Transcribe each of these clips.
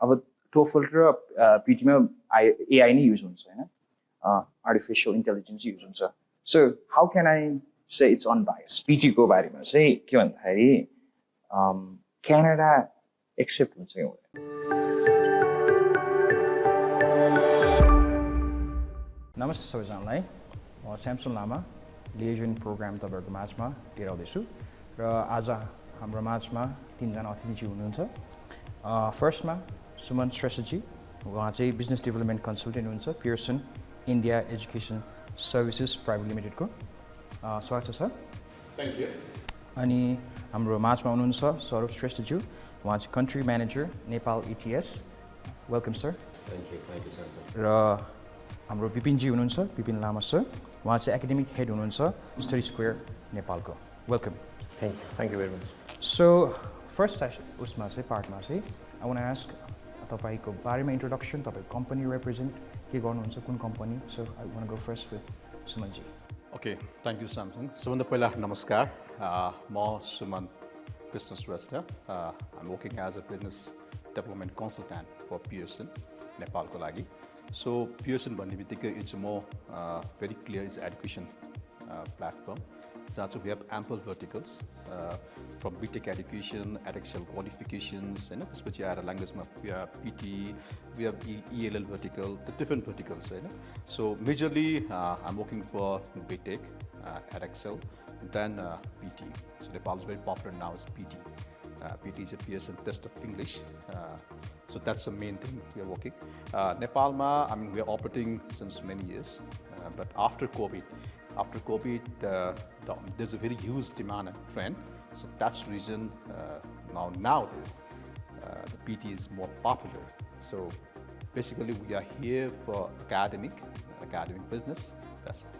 अब TOEFL र PT मा AI नै युज हुन्छ हैन artificial intelligence युज हुन्छ so how can I say it's unbiased PT को बारेमा चाहिँ के भन्दाखेरि क्यानाडा एक्सेप्ट हुन्छ कि हुँदैन नमस्ते सबैजनालाई म Samson Lama LIAISON प्रोग्राम तपाईहरुको माझमा लिएर आउँदैछु र आज हाम्रो माझमा तीनजना अतिथि हुनुहुन्छ फर्स्टमा सुमन श्रेष्ठजी उहाँ चाहिँ बिजनेस डेभलपमेन्ट कन्सल्टेन्ट हुनुहुन्छ Pearson India Education Services Private Limited को स्वागत छ सर थ्यांक यू अनि हाम्रो माझमा हुनुहुन्छ सौरभ श्रेष्ठज्यू उहाँ चाहिँ country manager Nepal ETS welcome sir thank you sir र हाम्रो बिपिन जी हुनुहुन्छ बिपिन लामा सर उहाँ चाहिँ एकाडेमिक हेड हुनुहुन्छ स्टडी स्क्वायर नेपालको welcome thank you very much so first उसमा चाहिँ पार्टमा चाहिँ आई वान्ट आस्क तपाईको बारेमा इन्ट्रोडक्सन तपाईको कम्पनी रिप्रेजेन्ट के गर्नुहुन्छ कुन company so I want go first with Suman ji okay thank you Samson सबभन्दा पहिला नमस्कार म Suman Krishna Shrestha I am working as a business development consultant for Pearson नेपालको लागि So Pearson भन्ने बित्तिकै it's more very clear is education platform. So we have ample verticals from BTech education, edXL qualifications, and त्यसपछि आएर ल्याङ्ग्वेजमा we have PT, we have ELL vertical, the different verticals, right? So majorly I'm working for BTech, edXL, then PT. So Nepal is very popular now is PT. PT is a Pearson test of English. So that's the main thing we are working. Nepal, I mean, we are operating since many years, but after COVID, there's a very huge demand and trend. So that's the reason nowadays the PT is more popular. So basically, we are here for academic business. That's it.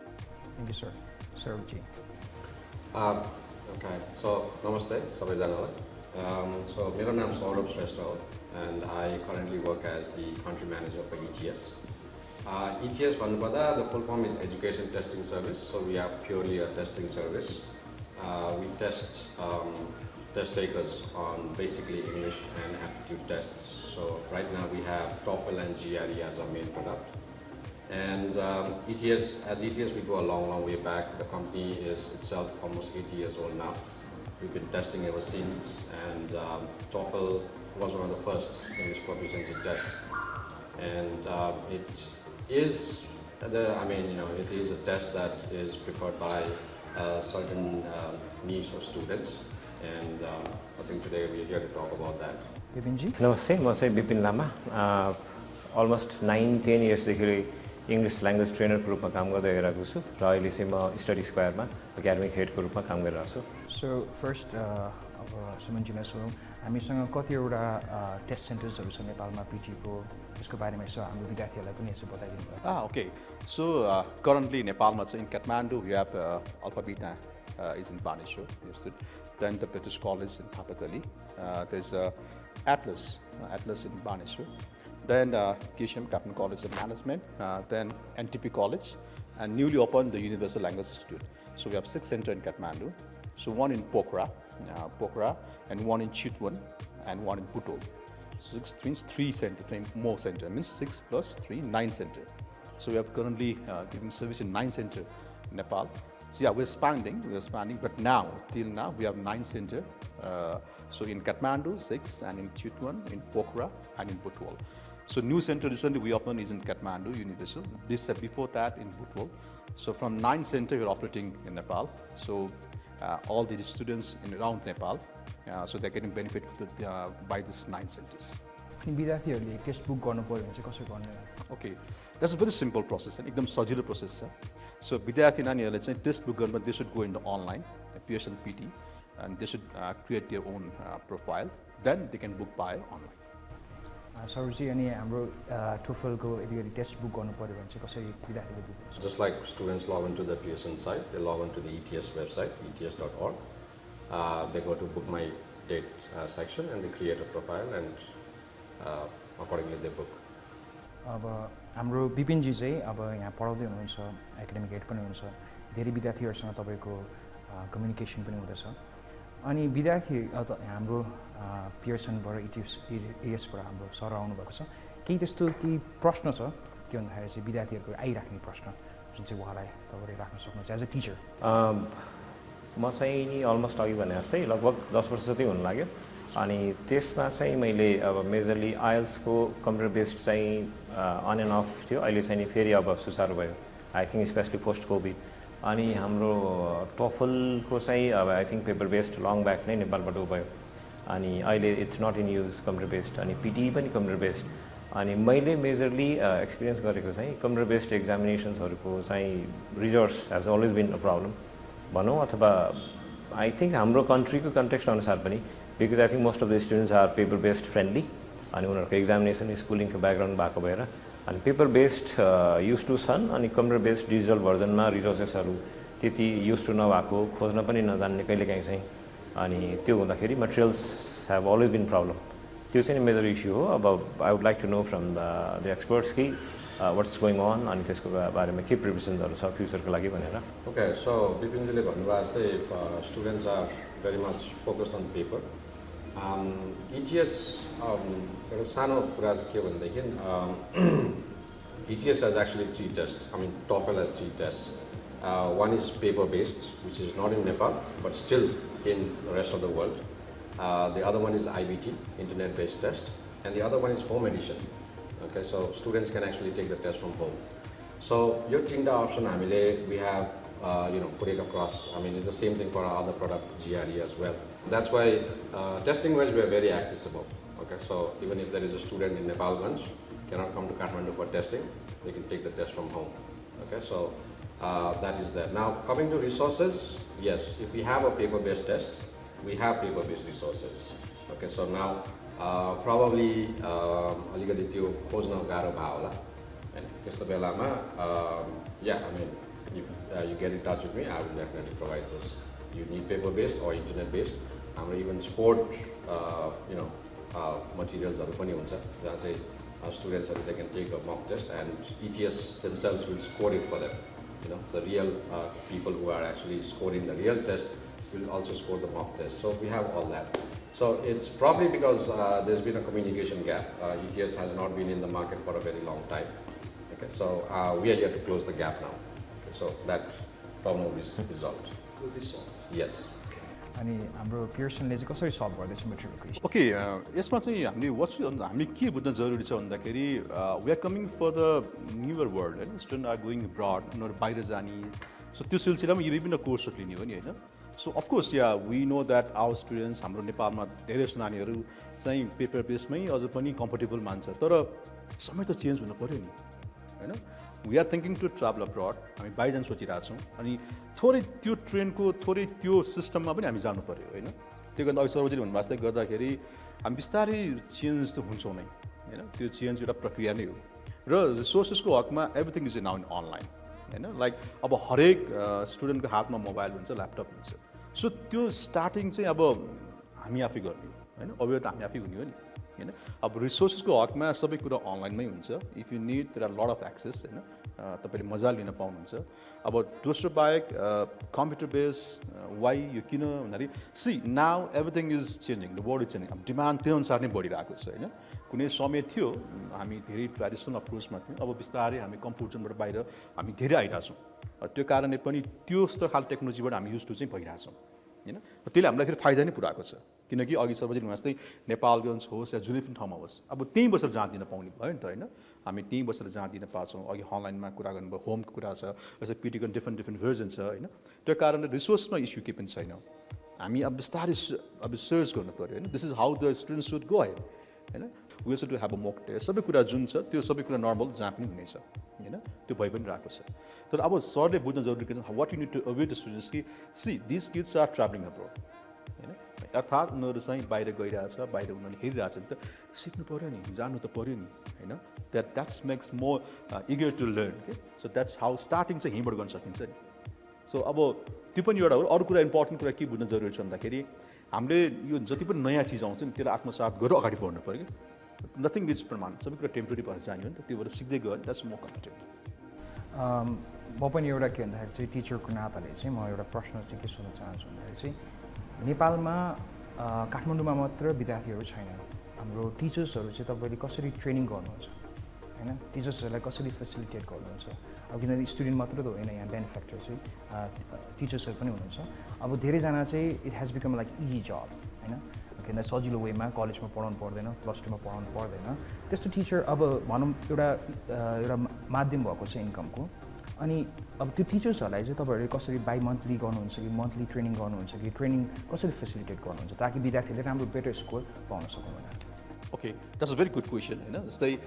Thank you, sir. Saurav ji. Okay. So namaste, sabaijanalai. So मेरो नाम Saurav Shrestha हो and I currently work as the country manager for ETS. ETS भन्नुपर्दा the full form is Education Testing Service. So we are purely a testing service. We test takers on basically English and aptitude tests. So right now we have TOEFL and GRE as our main product. And ETS we go a long way back. The company is itself almost 80 years old now. We've been testing ever since, and TOEFL was one of the first English proficiency tests. And it is it is a test that is preferred by a certain niche of students. And I think today we're here to talk about that. Bipin ji. Namaste, म चाहिँ Bipin Lama almost 9-10 इयर्सदेखि English language ट्रेनरको रूपमा काम गर्दै आइरहेको छु र अहिले चाहिँ म स्टडी स्क्वायरमा एकाडेमिक हेडको रूपमा काम गरिरहेको छु सो फर्स्ट अब सुमनजीलाई सोधौँ हामीसँग कतिवटा टेस्ट सेन्टर्सहरू छ नेपालमा पिटीको यसको बारेमा यसो हाम्रो विद्यार्थीहरूलाई पनि यसो बताइदिनु भयो Okay. So currently Nepalमा चाहिँ in Kathmandu we have Alpha Beta is in Baneswar. Then the British College in Thapatali. There's Atlas in Baneswar. Then KSM Captain College of Management, then NTP College, and newly opened the Universal Language Institute. So we have 6 centers in Kathmandu. So one in Pokhara, and one in Chitwan, and one in Butol. So 6 means 3 more centers, means 6 plus 3, 9 centers. So we have currently giving service in 9 centers in Nepal. So yeah, we're expanding, but till now, we have 9 centers. So in Kathmandu, 6, and in Chitwan, in Pokhara, and in Butol. So new center recently we opened is in Kathmandu, Universal. This before that in Butol. So from 9 centers we're operating in Nepal. So all the students in around Nepal, so they're getting benefit by these 9 centers. विद्यार्थीहरूले test book गर्नु पर्यो भने चाहिँ कसरी गर्ने Okay, that's a very simple process and एकदम सजिलो process छ. So विद्यार्थी नानीहरूले चाहिँ टेस्ट बुक गर्नु they should go into online, Pearson PT, and they should create their own profile. Then they can book by online. सौरजी अनि हाम्रो TOEFLको यदि टेस्ट बुक गर्नु पर्यो भने चाहिँ कसरी विद्यार्थीले बुक गर्छ Just like students log into the Pearson site, they log into the ETS website, ets.org. They go to book my date section and they create a profile and accordingly they book. अब हाम्रो बिपिनजी चाहिँ अब यहाँ पढाउँदै हुनुहुन्छ academic head पनि हुनुहुन्छ धेरै विद्यार्थीहरूसँग तपाईँको कम्युनिकेसन पनि हुँदैछ अनि विद्यार्थी हाम्रो पियर्सनबाट एएसबाट हाम्रो सर आउनुभएको छ केही त्यस्तो केही प्रश्न छ के भन्दाखेरि चाहिँ विद्यार्थीहरूको आइराख्ने प्रश्न जुन चाहिँ उहाँलाई तपाईँले राख्न सक्नुहुन्छ एज अ टिचर म चाहिँ नि अलमोस्ट अघि भने जस्तै लगभग 10 वर्ष जति हुन लाग्यो अनि त्यसमा चाहिँ मैले अब मेजरली आइएल्सको कम्प्युटर बेस्ड चाहिँ अन एन्ड अफ थियो अहिले चाहिँ नि फेरि अब सुचारू भयो I think specially post covid अनि हाम्रो टोफलको चाहिँ अब I think paper based long back नै नेपालबाट भयो अनि अहिले it's not in use computer based अनि पिटी पनि कम्प्युटर बेस्ड अनि मैले मेजरली एक्सपिरियन्स गरेको चाहिँ कम्प्युटर बेस्ड एक्जामिनेसन्सहरूको चाहिँ results has always been a problem भनौँ अथवा आई थिङ्क हाम्रो कन्ट्रीको कन्टेक्स्ट अनुसार पनि because I think most of the students are paper based friendly अनि उनीहरूको एक्जामिनेसन स्कुलिङको ब्याकग्राउन्ड भएको भएर अनि पेपर बेस्ड युज टु छन् अनि कम्प्युटर बेस्ड डिजिटल भर्जनमा रिसोर्सेसहरू त्यति युज टु नभएको खोज्न पनि नजान्ने कहिलेकाहीँ चाहिँ अनि त्यो हुँदाखेरि materials have always been problem त्यो चाहिँ मेजर इस्यु हो अब I would like to know from the experts कि वाट्स गोइङ अन अनि त्यसको बारेमा के प्रिपरेसन्सहरू छ फ्युचरको लागि भनेर ओके सो बिपिनजीले भन्नुभयो जस्तै students are very much focused on paper ETS एउटा सानो कुरा चाहिँ के भनेदेखि ETS has actually 3 test I mean TOEFL has 3 tests. One is paper based, which is not in Nepal but still in the rest of the world. The other one is IBT, internet based test, and the other one is home edition. Okay, so students can actually take the test from home. So your tinda option we have put it across. I mean, it's the same thing for our other product GRE as well. That's why testing wise we are very accessible. Okay, so even if there is a student in Nepalganj cannot come to Kathmandu for testing, they can take the test from home. Okay, so that is that. Now coming to resources, yes, if we have a paper-based test, we have paper-based resources. Okay, so now probably aligadi tyo khojna garo bhayo hola हैन त्यस्तो बेलामा yeah, I mean if you get in touch with me, I will definitely provide this. You need paper-based or internet-based. हाम्रो even sport materials पनि हुन्छ जहाँ चाहिँ students they can take a mock test and ETS themselves will score it for them. The real people who are actually scoring the real test will also score the mock test. So we have all that. So it's probably because there's been a communication gap. ETS has not been in the market for a very long time. Okay, so we are here to close the gap now. Okay, so that problem is resolved. Will be solved. Yes. अनि हाम्रो पियर्सनले चाहिँ कसरी solve गर्दैछ मटेरियलको issue okay यसमा चाहिँ हामी के बुझ्न जरुरी छ भन्दाखेरि we are coming for the newer world होइन स्टुडेन्ट आर गोइङ अब्रड उनीहरू बाहिर जाने सो त्यो सिलसिलामा यो विभिन्न कोर्सहरू लिने हो नि होइन so of course we know that our students हाम्रो नेपालमा धेरै जस्तो नानीहरू चाहिँ पेपर बेसमै अझ पनि कम्फर्टेबल मान्छ तर समय त चेन्ज हुनु पऱ्यो नि होइन we are thinking to travel abroad हामी बाहिर जान सोचिरहेको छौँ अनि थोरै त्यो ट्रेनको थोरै त्यो सिस्टममा पनि हामी जानु पऱ्यो होइन त्यो गर्दा अघि सरोजीले भन्नुभएको गर्दाखेरि हामी बिस्तारै चेन्ज त हुन्छौँ नै होइन त्यो चेन्ज एउटा प्रक्रिया नै हो र रिसोर्सेसको हकमा everything is now in online होइन लाइक अब हरेक स्टुडेन्टको हातमा मोबाइल हुन्छ ल्यापटप हुन्छ सो त्यो स्टार्टिङ चाहिँ अब हामी आफै गर्ने होइन अब त हामी आफै हुने हो नि होइन अब रिसोर्सेसको हकमा सबै कुरा अनलाइनमै हुन्छ if you need there are lot of access होइन तपाईँले मजा लिन पाउनुहुन्छ अब दोस्रो बाहेक कम्प्युटर बेस वाइ यो किन भन्दाखेरि see now everything is changing the world is changing अब डिमान्ड त्यो अनुसार नै बढिरहेको छ होइन कुनै समय थियो हामी धेरै ट्रेडिसनल अप्रोचमा थियौँ अब बिस्तारै हामी कम्प्युटरबाट बाहिर हामी धेरै आइरहेको छौँ त्यो कारणले पनि त्यस्तो खालको टेक्नोलोजीबाट हामी युज टु चाहिँ भइरहेछौँ होइन त्यसले हामीलाई फेरि फाइदा नै पुऱ्याएको छ किनकि अघि सर्वजित जस्तै नेपालगञ्ज होस् या जुनै पनि ठाउँमा होस् अब त्यहीँ बसेर जहाँ दिन पाउने भयो नि त होइन हामी त्यहीँ बसेर जहाँ दिन पाउँछौँ अघि अनलाइनमा कुरा गर्नुभयो होमको कुरा छ जस्तै पिटीको डिफ्रेन्ट भर्जन छ होइन त्यो कारणले रिसोर्समा इस्यु केही पनि छैन हामी अब बिस्तारै अब सर्च गर्नु पऱ्यो होइन this is how the student should go head होइन we should to have a mock test सबै कुरा जुन छ त्यो सबै कुरा नर्मल जहाँ पनि हुनेछ होइन त्यो भइ पनि रहेको छ तर अब सरले बुझ्न जरुरी के छ what you need to aware the students कि see this kids are travelling abroad होइन अर्थात् उनीहरू चाहिँ बाहिर गइरहेछ बाहिर उनीहरूले हेरिरहेछ नि त सिक्नु पऱ्यो नि जानु त पऱ्यो नि होइन that's makes more eager to learn के सो द्याट्स हाउ स्टार्टिङ चाहिँ यहीँबाट गर्न सकिन्छ नि सो अब त्यो पनि एउटा हो अरू कुरा इम्पोर्टेन्ट कुरा के बुझ्न जरुरी छ भन्दाखेरि हामीले यो जति पनि नयाँ चिज आउँछ नि त्यसलाई आत्मसात गरेर अगाडि बढ्नु पऱ्यो कि नथिङ इज परमानेन्ट सबै कुरा टेम्पोरेरी भएर जाने हो नि त त्यो भएर सिक्दै गयो द्याट्स मोर कम्फर्टेबल म पनि एउटा के भन्दाखेरि चाहिँ टिचरको नाताले चाहिँ म एउटा प्रश्न चाहिँ के सोध्न चाहन्छु भन्दाखेरि चाहिँ नेपालमा काठमाडौँमा मात्र विद्यार्थीहरू छैन, हाम्रो टिचर्सहरू चाहिँ तपाईँले कसरी ट्रेनिङ गर्नुहुन्छ होइन, टिचर्सहरूलाई कसरी फेसिलिटेट गर्नुहुन्छ। अब किनभने स्टुडेन्ट मात्र त होइन, यहाँ बेनिफ्याक्टर चाहिँ टिचर्सहरू पनि हुनुहुन्छ। अब धेरैजना चाहिँ it has become like easy जब होइन, किनभने सजिलो वेमा कलेजमा पढाउनु पर्दैन, प्लस टूमा पढाउनु पर्दैन। त्यस्तो टिचर अब भनौँ एउटा माध्यम भएको छ इन्कमको। अनि अब त्यो टिचर्सहरूलाई चाहिँ तपाईँहरूले कसरी बाई मन्थली गर्नुहुन्छ कि मन्थली ट्रेनिङ गर्नुहुन्छ कि ट्रेनिङ कसरी फेसिलिटेट गर्नुहुन्छ ताकि विद्यार्थीले राम्रो बेटर स्कोर पाउन सक्नु। Okay, that's a very good question. Stay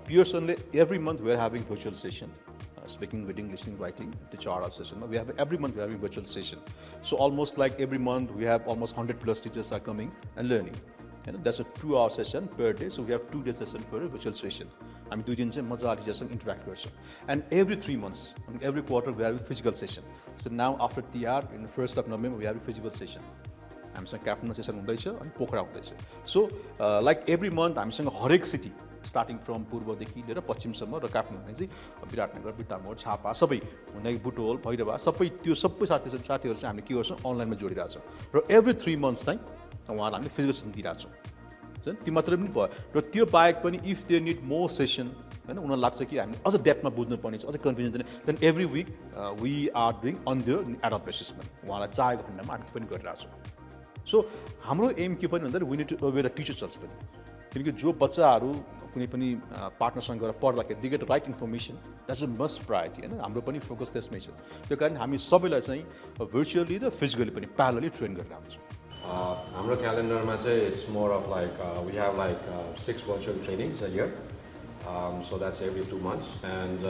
Pearsonly every month we are having virtual session. Speaking, reading, listening, writing, the chart session. We have every month we are having virtual session. So almost like every month we have almost 100 plus teachers are coming and learning. That's a 2-hour session per day. So we have 2-day session for a virtual session. I mean, 2 days maza teachers interact with. And every 3 months, I mean, every quarter we have a physical session. So now after TR in the 1st of November we have a physical session. हामीसँग captain session हुँदैछ अनि पोखरा हुँदैछ। So like every month हामीसँग हरेक city starting from पूर्वदेखि लिएर पश्चिमसम्म र काठमाडौँ हुने चाहिँ विराटनगर, बिटामोड, छापा सबै हुँदै बुटोल, भैरवा सबै त्यो सबै साथीहरू चाहिँ हामीले के गर्छौँ अनलाइनमा जोडिरहेछौँ र एभ्री 3 मन्थ्स चाहिँ उहाँहरूलाई हामीले फिजिकल सेसन दिइरहेछौँ। त्यो मात्रै पनि भयो र त्यो बाहेक पनि if they need more session होइन, उनीहरूलाई लाग्छ कि हामीले अझ डेप्थमा बुझ्नुपर्ने छ, अझ कन्फ्युजन छैन, then every week we are doing on the adult बेसिसमा उहाँलाई चाहेको खण्डमा हामी पनि गरिरहेछौँ। सो हाम्रो एम के पनि भन्दाखेरि we need to aware the teachers पनि, किनकि जो बच्चाहरू कुनै पनि पार्टनरसँग गएर पढ्दाखेरि they get right information, that's a must priority होइन, हाम्रो पनि फोकस त्यसमै छ। त्यो कारण हामी सबैलाई चाहिँ भर्चुअली र फिजिकली पनि प्यारलली ट्रेन गरेर आउँछौँ। हाम्रो क्यालेन्डरमा चाहिँ it's more of like we have like 6 virtual trainings a year. So that's every 2 months, and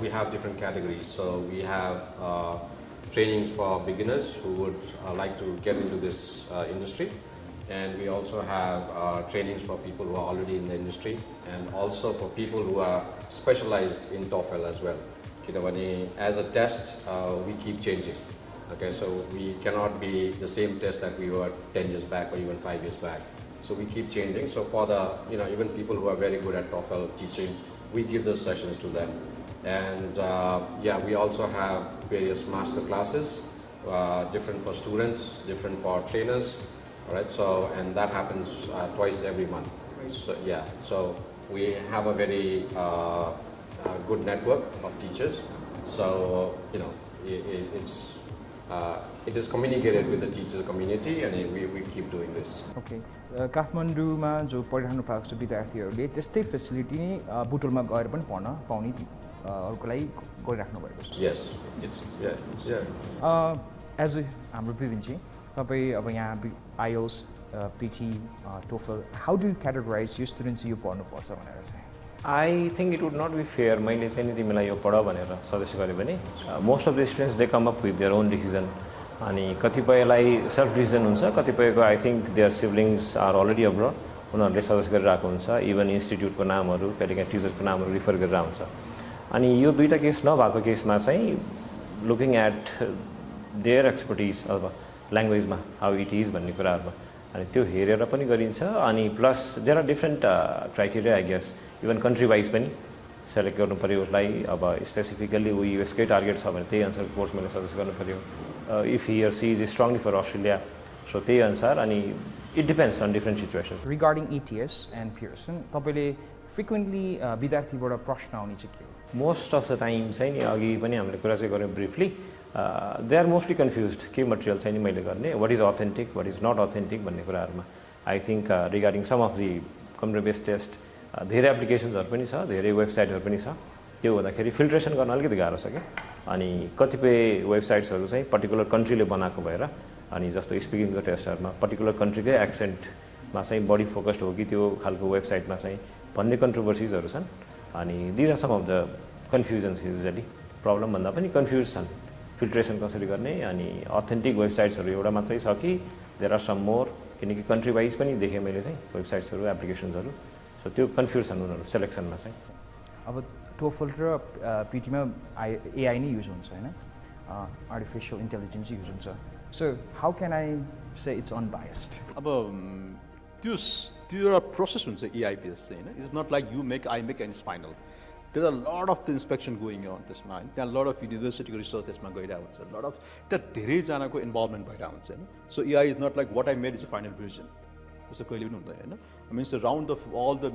we have different categories. So we have trainings for beginners who would like to get into this industry, and we also have trainings for people who are already in the industry, and also for people who are specialized in TOEFL as well. As a test, we keep changing. Okay, so we cannot be the same test that we were 10 years back or even 5 years back. So we keep changing. So for the even people who are very good at TOEFL teaching, we give those sessions to them. And yeah, we also have various master classes, different for students, different for trainers, all right? So, and that happens twice every month. So yeah, so we have a very good network of teachers. So, it is communicated with the teacher community, and we keep doing this. Okay, काठमाडौँमा जो पढिरहनु भएको छ विद्यार्थीहरूले त्यस्तै facility नै बुटोलमा गएर पनि पढ्न पाउने अरूको लागि गरिराख्नु भएको छ। Yes, एज हाम्रो बिपिनजी, तपाईँ अब यहाँ IELTS, PTE, TOEFL, how do categorize यो स्टुडेन्ट्स यो पढ्नुपर्छ भनेर चाहिँ? I think it would not be fair मैले चाहिँ नि तिमीलाई यो पढ भनेर सजेस्ट गरेँ भने most of the students they come up with their own decision. अनि कतिपयलाई सेल्फ डिसिजन हुन्छ, कतिपयको I think their siblings are already abroad, उनीहरूले सजेस्ट गरिरहेको हुन्छ, इभन इन्स्टिट्युटको नामहरू कहिलेकाहीँ टिचरको नामहरू रिफर गरेर आउँछ। अनि यो दुईवटा केस नभएको केसमा चाहिँ लुकिङ एट देयर एक्सपर्टिज अब ल्याङ्ग्वेजमा हाउ इट इज भन्ने कुराहरूमा अनि त्यो हेरेर पनि गरिन्छ। अनि plus there are different criteria I guess, even country wise पनि सेलेक्ट गर्नु पऱ्यो उसलाई। अब स्पेसिफिकली ऊ युएसकै टार्गेट छ भने त्यही अनुसार कोर्स मैले सजेस्ट गर्नु पऱ्यो। If he or she is strongly for Australia, so त्यही अनुसार। अनि it depends on different situation. Regarding ETS and Pearson तपाईँले फ्रिक्वेन्टली विद्यार्थीबाट प्रश्न आउने चाहिँ के हो? मोस्ट अफ द टाइम चाहिँ नि अघि पनि हामीले कुरा चाहिँ गऱ्यौँ briefly, they are mostly confuse के मटेरियल चाहिँ नि मैले गर्ने, what is authentic what is not authentic भन्ने कुराहरूमा। I think regarding some of the computer based test धेरै एप्लिकेसन्सहरू पनि छ, धेरै वेबसाइटहरू पनि छ, त्यो हुँदाखेरि फिल्ट्रेसन गर्न अलिकति गाह्रो छ क्या। अनि कतिपय वेबसाइट्सहरू चाहिँ पर्टिकुलर कन्ट्रीले बनाएको भएर, अनि जस्तो स्पिकिङको टेस्टहरूमा पर्टिकुलर कन्ट्रीकै एक्सेन्टमा चाहिँ बढी फोकस्ड हो कि त्यो खालको वेबसाइटमा चाहिँ भन्ने कन्ट्रोभर्सिजहरू छन्। अनि these are some of the confusions usually, problem भन्दा पनि कन्फ्युज छन् फिल्ट्रेसन कसरी गर्ने। अनि अथेन्टिक वेबसाइट्सहरू एउटा मात्रै छ कि देयर आर सम मोर, किनकि कन्ट्री वाइज पनि देखेँ मैले चाहिँ वेबसाइट्सहरू एप्लिकेसन्सहरू, सो त्यो कन्फ्युज छन् उनीहरू सेलेक्सनमा चाहिँ। अब टोफल र पिटीमा AI नै युज हुन्छ होइन, आर्टिफिसियल इन्टेलिजेन्स युज हुन्छ। सो हाउ क्यान आई से इट्स अनबायस्ड? अब त्यो एउटा प्रोसेस हुन्छ AI बेस चाहिँ होइन, it's not like you make I make and it's final. there are a lot of the inspection going on त्यसमा हैन त्यहाँ lot of university रिसर्च त्यसमा गइरहेको हुन्छ lot of त्यहाँ धेरै जनाको इन्भल्भमेन्ट भइरहेको हुन्छ हैन so AI is not like what I made is a final version त्यस्तो कहिले पनि हुँदैन हैन I mean it's the round of all the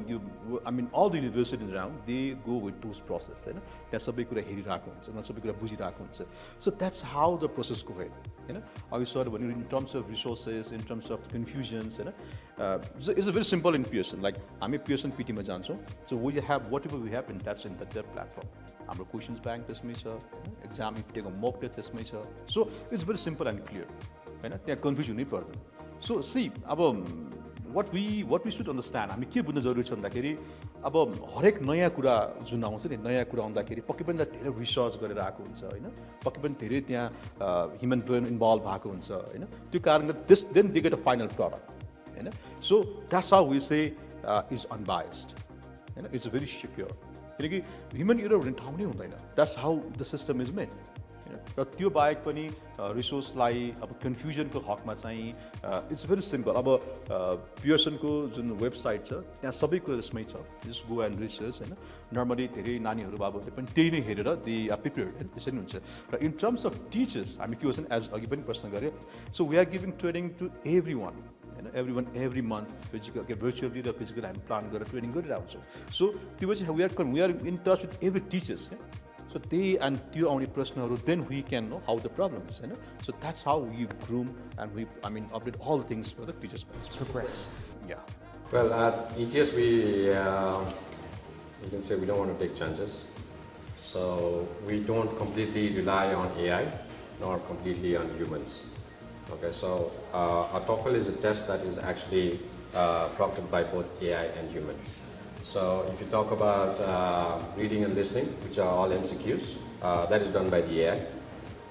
all the universities around they go with those process हैन त्यहाँ सबै कुरा हेरिरहेको हुन्छ उनीहरु सबै कुरा बुझिरहेको हुन्छ so that's how the process go ahead हैन अघि सर भन्यो in terms of resources in terms of confusions Hahn it's a very simple in Pearson like हामी Pearson PT मा जान्छौं so we have whatever we have and that's in the platform हाम्रो questions bank त्यसमै छ exam if take a mock test त्यसमै छ so it's very simple and clear हैन त्यहाँ confusion हुनै पर्दैन so see अब what we should understand हामी के बुझ्न जरुरी छ भन्दाखेरि अब हरेक नयाँ कुरा जुन आउँछ नि नयाँ कुरा आउँदाखेरि पक्कै पनि धेरै रिसर्च गरेर आएको हुन्छ हैन पक्कै पनि धेरै त्यहाँ ह्युमन ब्रेन इन्भल्भ भएको हुन्छ हैन त्यो कारणले this then they get a final product हैन so that's how we say is unbiased हैन इट्स भेरी सिक्योर किनकि ह्युमन एरर हुने ठाउँ नै हुँदैन that's how the system is made र त्यो बाहेक पनि रिसोर्सलाई अब कन्फ्युजनको हकमा चाहिँ इट्स भेरी सिम्पल अब पियर्सनको जुन वेबसाइट छ त्यहाँ सबै कुरा यसमै छ जस्ट गो एन्ड रिसर्च हैन नर्मली धेरै नानीहरू बाबुहरूले पनि त्यही नै हेरेर दे आर प्रिपेयर्ड हैन त्यसरी हुन्छ र इन टर्म्स अफ टिचर्स हामी के भन्छौँ एज अघि पनि प्रश्न गऱ्यो so we are giving training to every every month physical के भर्चुअली र फिजिकल हामी प्लान गरेर ट्रेनिङ गरिरहेको छौँ सो त्यो पछि we are in touch with every teachers so they and त्यो आउने प्रश्नहरू then we can know how the problem is Hahn so that's how we groom and we update all the things for the teachers progress yeah well at ETS we you can say we don't want to take chances so we don't completely rely on AI nor completely on humans okay so our TOEFL is a test that is actually proctored by both AI and humans. So if you talk about reading and listening, which are all MCQs, that is done by the AI.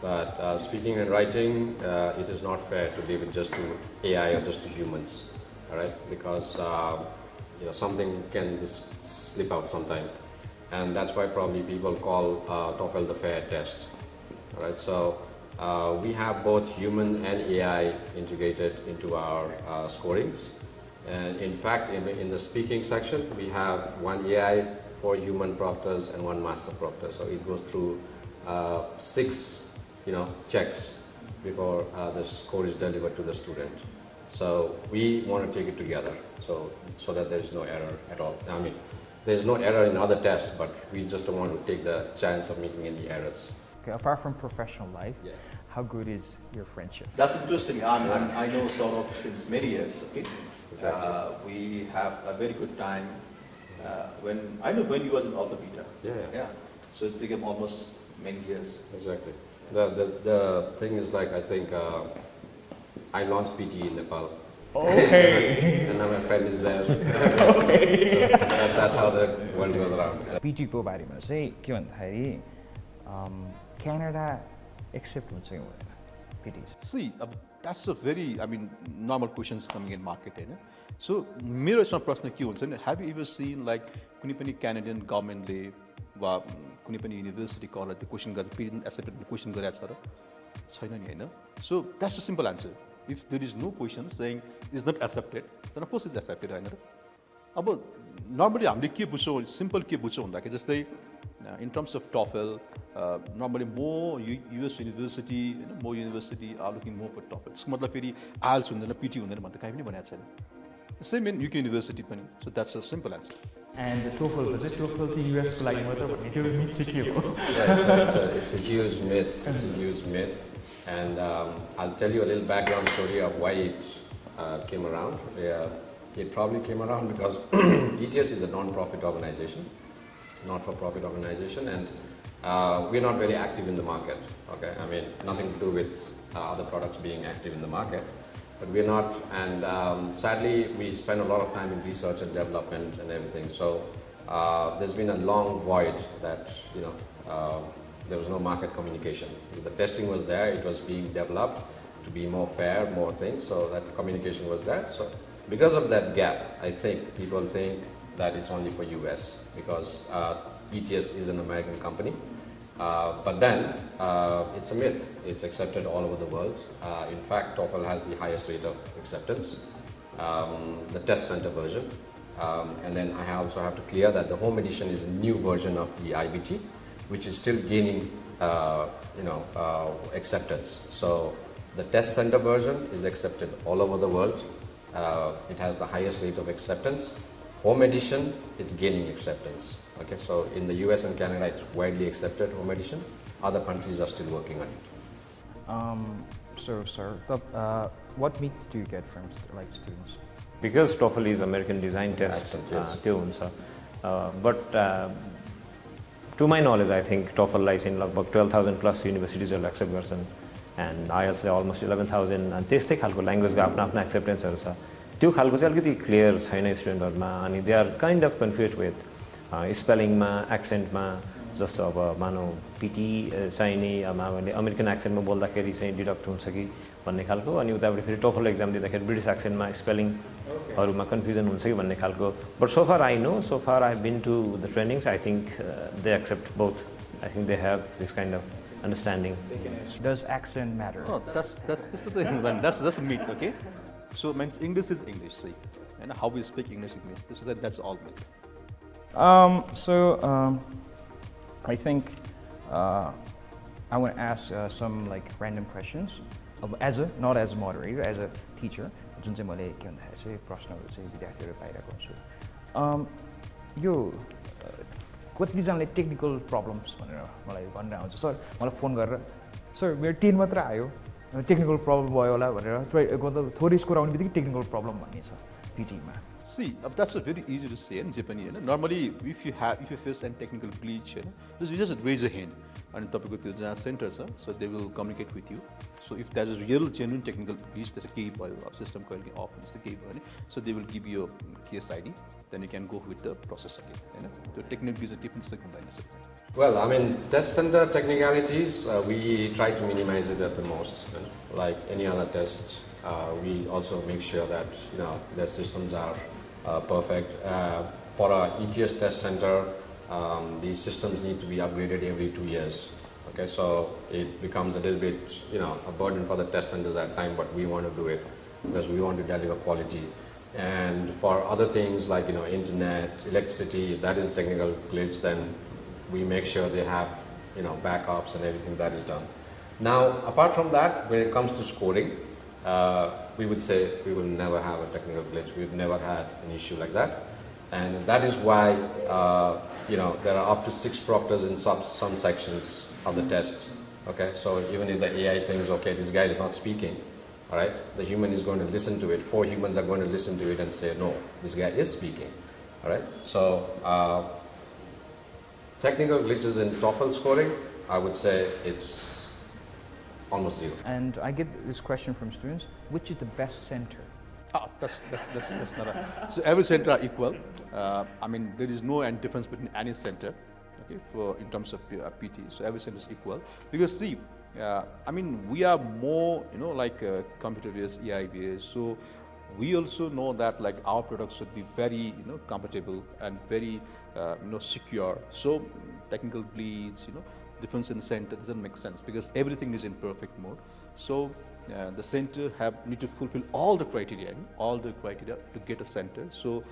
But speaking and writing, it is not fair to leave it just to AI or just to humans, all right? Because something can just slip out sometime, and that's why probably people call TOEFL the fair test, all right? So we have both human and AI integrated into our scorings. And in fact, in the speaking section, we have one AI, 4 human proctors, and 1 master proctor. So it goes through 6, checks before the score is delivered to the student. So we want to take it together, so that there is no error at all. I mean, there is no error in other tests, but we just don't want to take the chance of making any errors. Okay, apart from professional life, how good is your friendship? That's interesting. I know Saurav since many years. Okay. We have a very good time when he was in Alpha Beta. Yeah. So it became almost many years. Exactly. The thing is like I think I launched PT in Nepal. Okay. And now my friend is there. Okay. So that's how the world goes around. PT को बारेमा चाहिँ के भन्दाखेरि Canada accept हुन्छ कि हुँदैन PT? See, that's a very normal questions coming in market Hahn so मेरो यसमा प्रश्न के हुन्छ नि have you ever seen like कुनै पनि क्यानाडियन गभर्नमेन्टले वा कुनै पनि युनिभर्सिटी कलेजले क्वेसन गर्दा पेरेन्ट एक्सेप्टेड क्वेसन गरेको छ र छैन नि हैन so that's a simple answer if there is no question saying is not accepted then of course it's accepted हैन र अब नर्मली हामीले के बुझ्छौँ सिम्पल के बुझ्छौँ भन्दाखेरि जस्तै in terms of TOEFL normally more US university more university are looking more for TOEFL त्यसको मतलब फेरि IELTS हुँदैन PT हुँदैन भन्ने कहीँ पनि भनेको छैन same in UK university पनि so that's a simple answer and the TOEFL चाहिँ US को लागि मात्र भन्ने त्यो मिथ चाहिँ के हो it's a huge myth and I'll tell you a little background story of why it came around it probably came around because ETS is a non-profit organization not-for-profit organization and we're not very active in the market, okay? I mean, nothing to do with other products being active in the market, but we're not, and sadly, we spend a lot of time in research and development and everything, so there's been a long void that, there was no market communication. The testing was there, it was being developed to be more fair, more things, so that communication was there. So because of that gap, I think people think that it's only for US because ETS is an American company. But then it's a myth. It's accepted all over the world. In fact, TOEFL has the highest rate of acceptance, the test center version. And then I also have to clear that the home edition is a new version of the IBT, which is still gaining acceptance. So the test center version is accepted all over the world. It has the highest rate of acceptance. Home edition, it's gaining acceptance. Okay, so in the US and Canada, it's widely accepted, home edition. Other countries are still working on it. So, sir, what meats do you get from students? Because TOEFL is American design test, त्यो हुन्छ. But to my knowledge, I think TOEFL लाई चाहिँ लगभग 12,000 plus युनिभर्सिटिजहरुले accept गर्छन् and IELTS ले almost 11,000 अनि त्यस्तै खालको ल्याङ्ग्वेजको आफ्नो आफ्नो एक्सेप्टेन्सहरु छ. त्यो खालको चाहिँ अलिकति क्लियर छैन स्टुडेन्टहरुमा अनि they are kind of confuse with स्पेलिङमा एक्सेन्टमा. जस्तो अब मानौ पिटी चाहिने हामीले अमेरिकन एक्सेन्टमा बोल्दाखेरि चाहिँ डिडक्ट हुन्छ कि भन्ने खालको अनि उताबाट फेरि टोफल एक्जाम दिँदाखेरि ब्रिटिस एक्सेन्टमा स्पेलिङहरुमा कन्फ्युजन हुन्छ कि भन्ने खालको. But so far I know, so far I been to the trainings, I think they accept both. I think they have this kind of understanding. Does accent matter? Oh, that's the thing. That's a myth, okay? So means English is English, see, and how we speak English. So that's all myth. I think I want to ask some random questions. Not as a moderator, as a teacher. जुन चाहिँ मैले के भन्दाखेरि चाहिँ प्रश्नहरू चाहिँ विद्यार्थीहरू पाइरहेको हुन्छु. यो कतिजनाले टेक्निकल प्रब्लम्स भनेर मलाई भनेर आउँछ. सर मलाई फोन गरेर सर मेरो 10 मात्र आयो, टेक्निकल प्रब्लम भयो होला भनेर थोरै स्कोर आउने बित्तिकै टेक्निकल प्रब्लम भन्ने छ पिटीमा. See, that's very easy to say in Japanese. Normally, if you face any technical glitch, you just raise a hand and topic with the center, so they will communicate with you. So if there's a real genuine technical glitch, there's a key system calling off, it's the key, so they will give you a case ID. Then you can go with the process again. The technical glitch is different. Well, I mean, test center technicalities, we try to minimize it at the most. Like any other test, we also make sure that their systems are perfect. For our ETS test center, these systems need to be upgraded every 2 years. Okay, so it becomes a little bit, a burden for the test centers at time, but we want to do it because we want to deliver quality. And for other things like internet, electricity, if that is a technical glitch, then we make sure they have backups and everything that is done. Now, apart from that, when it comes to scoring, we would say we will never have a technical glitch. We've never had an issue like that, and that is why there are up to 6 proctors in some sections of the tests. Okay, so even if the AI thinks, okay, this guy is not speaking, all right, the human is going to listen to it. 4 humans are going to listen to it and say, no, this guy is speaking. All right, so technical glitches in TOEFL scoring, I would say it's almost 0. And I get this question from students: which is the best center? That's not so every center are equal. I mean, there is no difference between any center, okay, in terms of PT. So every center is equal because see, I mean, we are more computer based, AI based. So we also know that our products should be very compatible and very secure. So technical bleeds, difference in center doesn't make sense because everything is in perfect mode. So the center need to fulfill all the criteria to get a center. So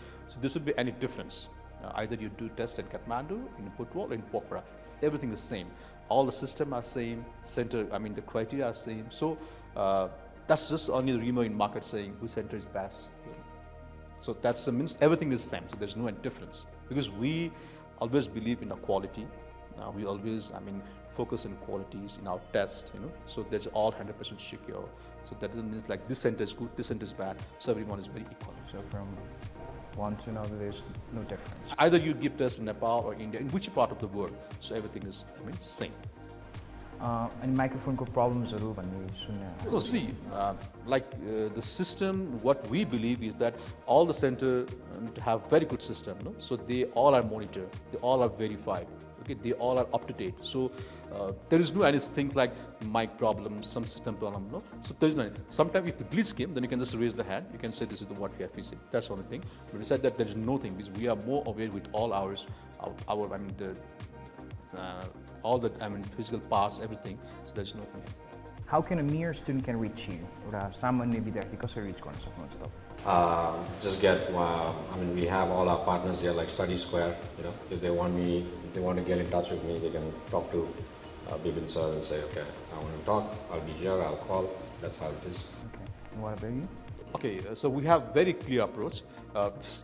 this would be any difference. Either you do test in Kathmandu, in Putwal, in Pokhara, everything is same. All the system are same. Center, I mean the criteria are same. So that's just only the rumor in market saying whose center is best. So that's means everything is same. So there's no difference because we always believe in quality. We always, focus on qualities in our test, so that's all 100% secure. So that doesn't mean this center is good, this center is bad, so everyone is very equal. So from one to another, there's no difference. Either you give tests in Nepal or India, in which part of the world, so everything is, same. And microphone problems are over. So see, the system, what we believe is that all the center need to have very good system, so they all are monitored, they all are verified. Okay, they all are up to date. So there is no anything like mic problem, some system problem. No, so there is no. Sometimes if the glitch came, then you can just raise the hand. You can say this is what we are facing. That's the only thing. But we said that there is nothing because we are more aware with all ours, all the physical parts, everything. So there is nothing. How can a mere student can reach you? Or सामान्य विद्यार्थी कसरी reach गर्न सक्नुहुन्छ तपाईँ? just get, I mean, we have all our partners here, like Study Square, you know, if they want to get in touch with me, they can talk to Bipin sir and say, okay, I want to talk, I'll be here, I'll call. That's how it is. Okay. And what about you? Okay, so we have very clear approach.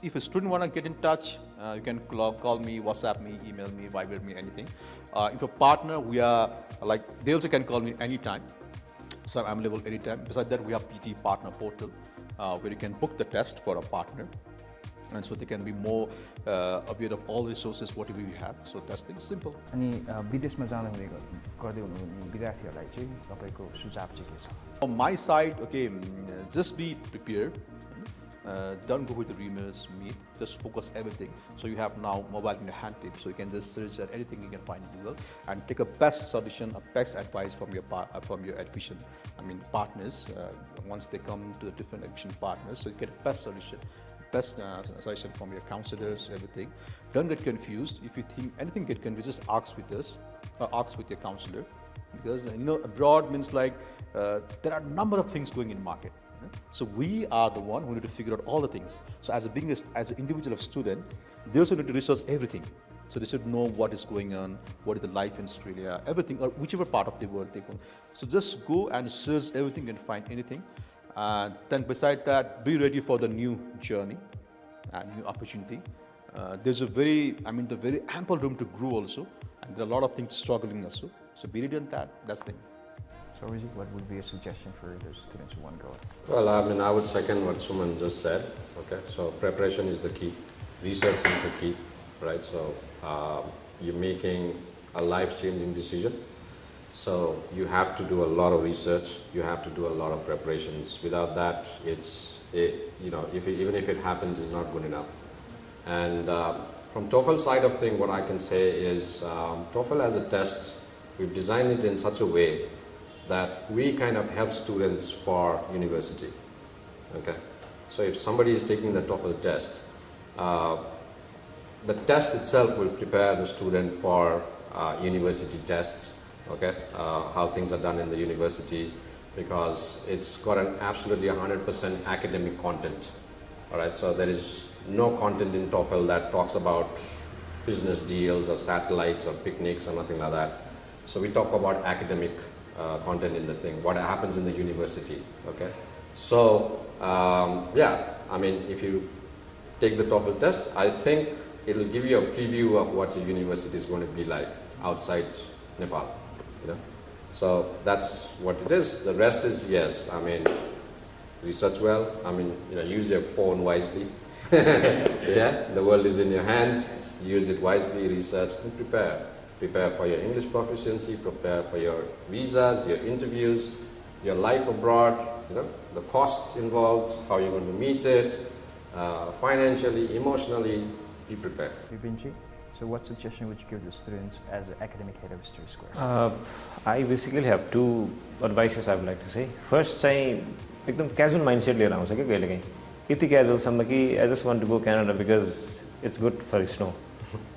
If a student want to get in touch, you can call me, WhatsApp me, email me, Viber me, anything. If a partner, we are like, they also can call me anytime. So I'm available anytime. Besides that, we have PT partner portal where you can book the test for a partner. And so they can be more aware of all resources, whatever we have. So that's the simple. अनि विदेशमा जान हुने गर्दै हुनुहुने विद्यार्थीहरूलाई चाहिँ तपाईँको सुझाव चाहिँ के छ? On my side, okay, just be prepared. Don't go with the rumors, myth. Just focus everything. So you have now mobile in your hand tip, so you can just search at anything you can find in Google and take a best solution, a best advice from your admission. I mean partners. Once they come to the different admission partners, so you get best solution. Best suggestion from your counselors, everything. Don't get confused. If you think anything get confused, just ask with us, or ask with your counselor. Because abroad means like there are a number of things going in market. So we are the one who need to figure out all the things. So as an individual student, they also need to research everything. So they should know what is going on, what is the life in Australia, everything, or whichever part of the world they go. So just go and search everything and find anything. Then beside that, be ready for the new journey and new opportunity. There's a very ample room to grow also, and there are a lot of things struggling also. So be ready on that. That's the thing. So Rizky, what would be a suggestion for those students who want to go? Well, I mean, I would second what Suman just said. Okay, so preparation is the key, research is the key, right? So you're making a life-changing decision. So you have to do a lot of research. You have to do a lot of preparations. Without that, even if it happens, it's not good enough. And from TOEFL side of thing, what I can say is TOEFL as a test, we've designed it in such a way that we kind of help students for university. Okay, so if somebody is taking the TOEFL test, the test itself will prepare the student for university tests. Okay, how things are done in the university, because it's got an absolutely 100% academic content. All right, so there is no content in TOEFL that talks about business deals or satellites or picnics or nothing like that. So we talk about academic content in the thing, what happens in the university. Okay, so yeah, I mean, if you take the TOEFL test, I think it will give you a preview of what your university is going to be like outside Nepal. So that's what it is. The rest is, yes, I mean, research well, I mean, use your phone wisely. Yeah, the world is in your hands, use it wisely, research and prepare. Prepare for your English proficiency, prepare for your visas, your interviews, your life abroad, the costs involved, how you're going to meet it, financially, emotionally, be prepared. Bipin, so what suggestion would you give the students as an academic head of Study Square? I basically have two advices I would like to say. First, I एकदम casual mindset लिएर आउँछ क्या कहिलेकाहीँ यति casual सम्म कि I just want to go Canada because it's good for snow.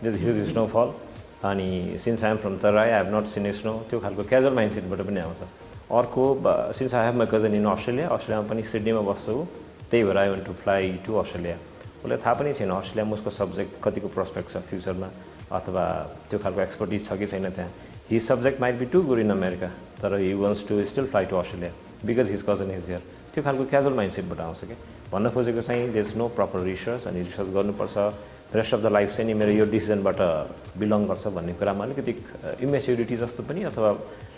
There's huge snowfall. अनि since I am from Tarai, I have not seen snow. त्यो खालको casual mindsetबाट पनि आउँछ. अर्को, since I have my cousin in Australia, अस्ट्रेलियामा पनि सिडनीमा बस्छु, त्यही भएर I want to fly to Australia. उसलाई थाहा पनि छैन अस्ट्रेलियामा उसको सब्जेक्ट कतिको प्रोस्पेक्ट छ फ्युचरमा अथवा त्यो खालको एक्सपर्टिज छ कि छैन त्यहाँ. His subject might be too good in America, तर he wants to still fly to Australia because his cousin is here. त्यो खालको क्याजुअल माइन्डसेटबाट आउँछ क्या. भन्न खोजेको चाहिँ there is no proper research अनि रिसर्च गर्नुपर्छ. रेस्ट अफ द लाइफ चाहिँ नि मेरो यो डिसिजनबाट बिलङ गर्छ भन्ने कुरामा अलिकति इमेच्युरिटी जस्तो पनि अथवा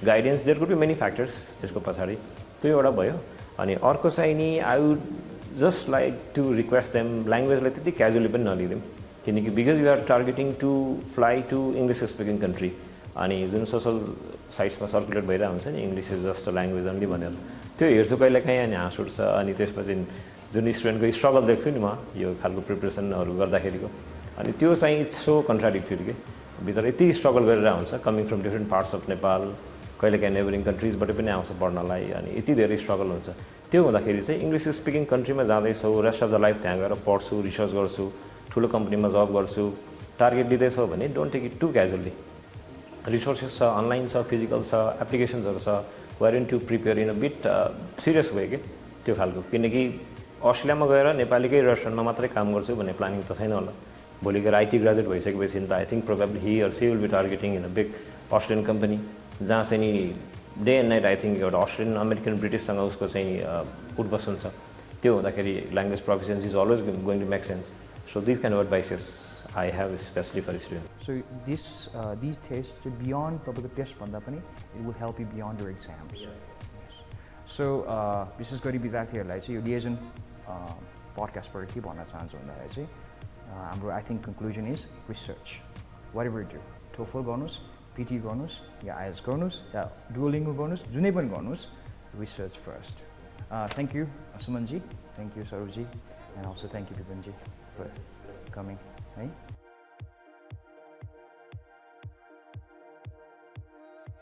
guidance there could be many factors त्यसको पछाडि त्यो एउटा भयो. अनि अर्को चाहिँ नि I would just like to request them ल्याङ्ग्वेजलाई त्यति क्याजुअली पनि नलिदिउँ किनकि because you are targeting to fly to English speaking country अनि जुन सोसल साइट्समा सर्कुलेट भइरहेको हुन्छ नि English is just a language only भनेर त्यो हेर्छु कहिले काहीँ अनि हाँस उठ्छ. अनि त्यसपछि जुन स्टुडेन्टको स्ट्रगल देख्छु नि म यो खालको प्रिपरेसनहरू गर्दाखेरिको अनि त्यो चाहिँ इट्स सो कन्ट्राडिक्टरी कि भित्र यति स्ट्रगल गरेर हुन्छ coming from different parts of Nepal कहिले काहीँ नेबरिङ कन्ट्रिजबाट पनि आउँछ पढ्नलाई अनि यति धेरै स्ट्रगल हुन्छ. त्यो हुँदाखेरि चाहिँ इङ्ग्लिस स्पिकिङ कन्ट्रीमा जाँदैछौ रेस्ट अफ द लाइफ त्यहाँ गएर पढ्छु रिसर्च गर्छु ठुलो कम्पनीमा जब गर्छु टार्गेट लिँदैछौ भने don't take it too casually. Resources छ अनलाइन छ फिजिकल छ एप्लिकेसन्सहरू छ where in to prepare in a bit serious way कि त्यो खालको किनकि अस्ट्रेलियामा गएर नेपालीकै रेस्टुरेन्टमा मात्रै काम गर्छु भन्ने प्लानिङ त छैन होला भोलि गएर IT ग्रेजुएट भइसकेपछि त I think probably he or she will be targeting in a big Australian company जहाँ चाहिँ नि day and night I think एउटा अस्ट्रेलियन अमेरिकन ब्रिटिससँग उसको चाहिँ उठबस हुन्छ त्यो हुँदाखेरि language proficiency is always going to make sense so this kind of advices I have specially for student so this test चाहिँ बियोन्ड तपाईँको टेस्टभन्दा पनि it will help you beyond your exams सो विशेष गरी विद्यार्थीहरूलाई चाहिँ यो लिएजन पडकास्टबाट के भन्न चाहन्छु भन्दाखेरि चाहिँ हाम्रो I think conclusion is research watt ever do TOEFL गर्नुहोस् पिटी गर्नुहोस् या आइएल्स गर्नुहोस् या डुओलिङ्गो गर्नुहोस् जुनै पनि गर्नुहोस् research first thank you Suman ji thank you Saurabh ji and also thank you Bipin ji for coming है